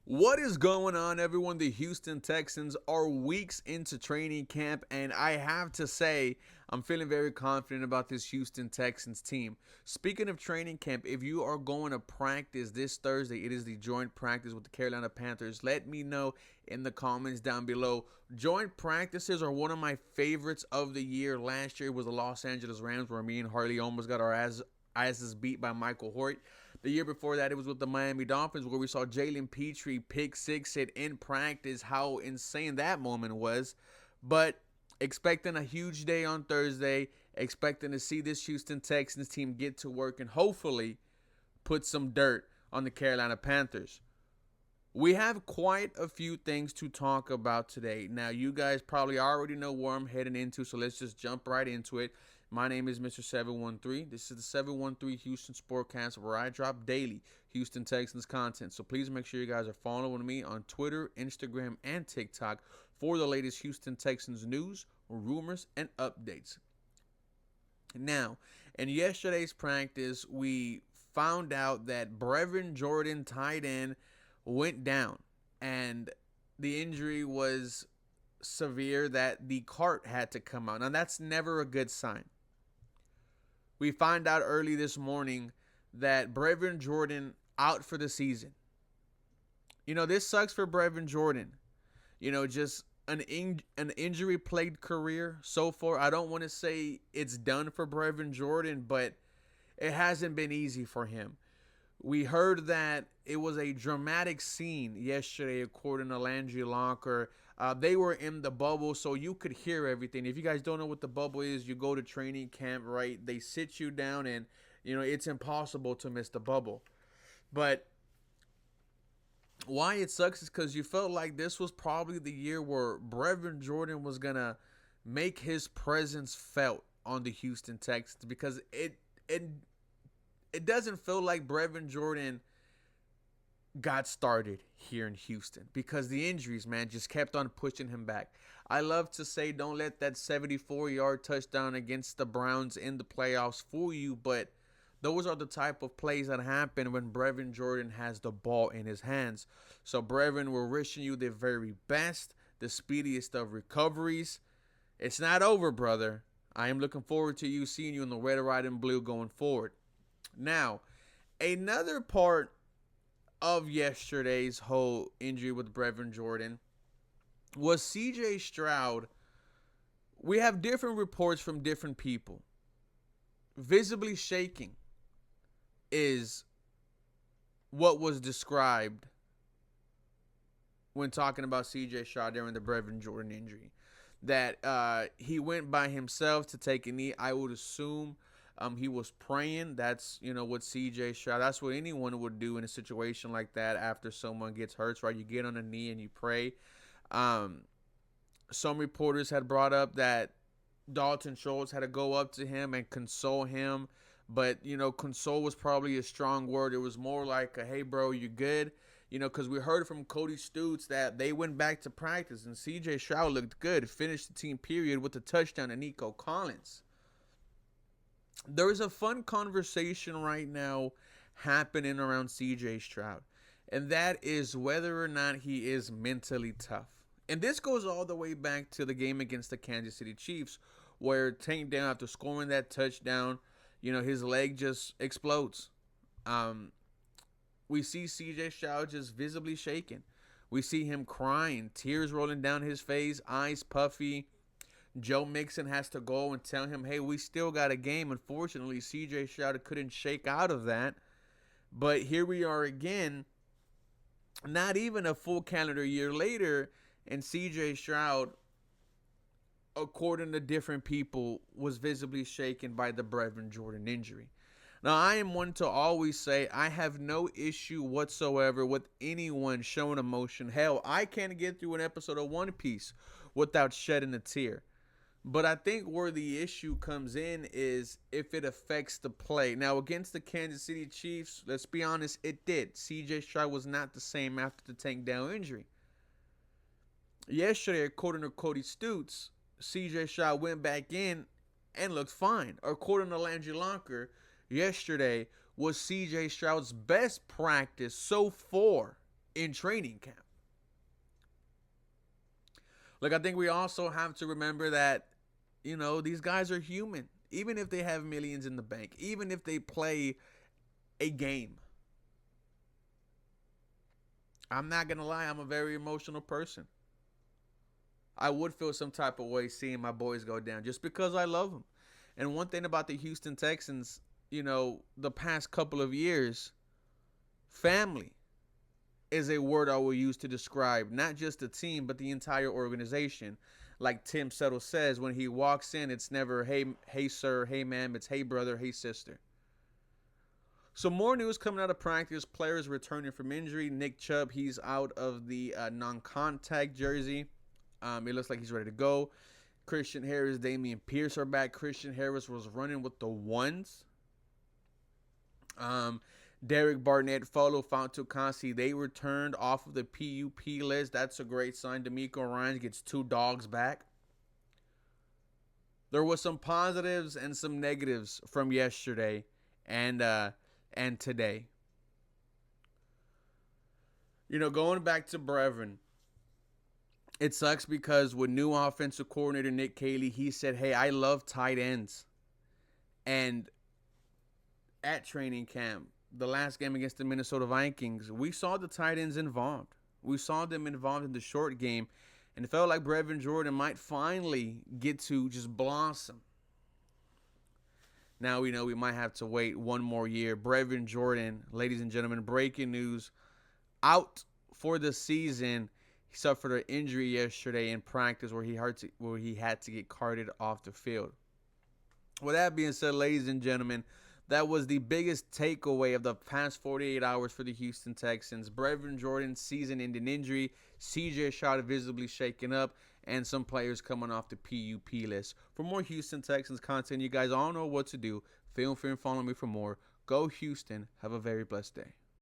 What is going on, everyone? The Houston Texans are weeks into training camp, and I have to say, I'm feeling very confident about this Houston Texans team. Speaking of training camp, if you are going to practice this Thursday, it is the joint practice with the Carolina Panthers. Let me know in the comments down below. Joint practices are one of my favorites of the year. Last year it was the Los Angeles Rams, where me and Harley almost got our asses beat by Michael Hoyt. The year before that, it was with the Miami Dolphins, where we saw Jalen Petrie pick six it in practice. How insane that moment was. But expecting a huge day on Thursday, expecting to see this Houston Texans team get to work and hopefully put some dirt on the Carolina Panthers. We have quite a few things to talk about today. Now, you guys probably already know where I'm heading into, so let's just jump right into it. My name is Mr. 713. This is the 713 Houston Sportcast, where I drop daily Houston Texans content. So please make sure you guys are following me on Twitter, Instagram, and TikTok for the latest Houston Texans news, rumors, and updates. Now, in yesterday's practice, we found out that Brevin Jordan, tight end, went down, and the injury was severe that the cart had to come out. Now, that's never a good sign. We find out early this morning that Brevin Jordan out for the season. This sucks for Brevin Jordan. Just an injury-plagued career so far. I don't want to say it's done for Brevin Jordan, but it hasn't been easy for him. We heard that it was a dramatic scene yesterday, according to Landry Locker. They were in the bubble, so you could hear everything. If you guys don't know what the bubble is, you go to training camp, right? They sit you down, and, it's impossible to miss the bubble. But why it sucks is because you felt like this was probably the year where Brevin Jordan was going to make his presence felt on the Houston Texans, because it doesn't feel like Brevin Jordan got started here in Houston, because the injuries, man, just kept on pushing him back. I love to say, don't let that 74-yard touchdown against the Browns in the playoffs fool you, but those are the type of plays that happen when Brevin Jordan has the ball in his hands. So, Brevin, we're wishing you the very best, the speediest of recoveries. It's not over, brother. I am looking forward to you seeing you in the red, white, and blue going forward. Now, another part of yesterday's whole injury with Brevin Jordan was CJ Stroud. We have different reports from different people. Visibly shaking is what was described when talking about CJ Stroud during the Brevin Jordan injury. That he went by himself to take a knee. I would assume he was praying. That's, what CJ Stroud, that's what anyone would do in a situation like that after someone gets hurt, right? You get on a knee and you pray. Some reporters had brought up that Dalton Schultz had to go up to him and console him. But, console was probably a strong word. It was more like, hey, bro, you good? Because we heard from Cody Stutes that they went back to practice, and CJ Stroud looked good, finished the team period with a touchdown to Nico Collins. There's a fun conversation right now happening around CJ Stroud, and that is whether or not he is mentally tough. And this goes all the way back to the game against the Kansas City Chiefs, where Tank Down, after scoring that touchdown, his leg just explodes. We see CJ Stroud just visibly shaking. We see him crying, tears rolling down his face, eyes puffy. Joe Mixon has to go and tell him, hey, we still got a game. Unfortunately, CJ Stroud couldn't shake out of that. But here we are again, not even a full calendar year later, and CJ Stroud, according to different people, was visibly shaken by the Brevin Jordan injury. Now, I am one to always say I have no issue whatsoever with anyone showing emotion. Hell, I can't get through an episode of One Piece without shedding a tear. But I think where the issue comes in is if it affects the play. Now, against the Kansas City Chiefs, let's be honest, it did. CJ Stroud was not the same after the Tank Down injury. Yesterday, according to Cody Stutes, CJ Stroud went back in and looked fine. According to Landry Locker, yesterday was CJ Stroud's best practice so far in training camp. Like, I think we also have to remember that, these guys are human. Even if they have millions in the bank, even if they play a game. I'm not going to lie, I'm a very emotional person. I would feel some type of way seeing my boys go down just because I love them. And one thing about the Houston Texans, the past couple of years, family is a word I will use to describe not just the team, but the entire organization. Like Tim Settle says, when he walks in, it's never, hey, sir, hey, ma'am. It's, hey, brother, hey, sister. So more news coming out of practice. Players returning from injury. Nick Chubb, he's out of the non-contact jersey. It looks like he's ready to go. Christian Harris, Damian Pierce are back. Christian Harris was running with the ones. Derek Barnett, Folo Fantukasi, they returned off of the PUP list. That's a great sign. D'Amico Ryans gets 2 dogs back. There was some positives and some negatives from yesterday and today. Going back to Brevin, it sucks because with new offensive coordinator Nick Caley, he said, hey, I love tight ends. And at training camp, the last game against the Minnesota Vikings, we saw the tight ends involved. We saw them involved in the short game, and it felt like Brevin Jordan might finally get to just blossom. Now we know we might have to wait one more year. Brevin Jordan, ladies and gentlemen, breaking news, out for the season. He suffered an injury yesterday in practice where he had to get carted off the field. With that being said, ladies and gentlemen, that was the biggest takeaway of the past 48 hours for the Houston Texans. Brevin Jordan's season-ending injury, CJ Stroud visibly shaken up, and some players coming off the PUP list. For more Houston Texans content, you guys all know what to do. Feel free and follow me for more. Go Houston. Have a very blessed day.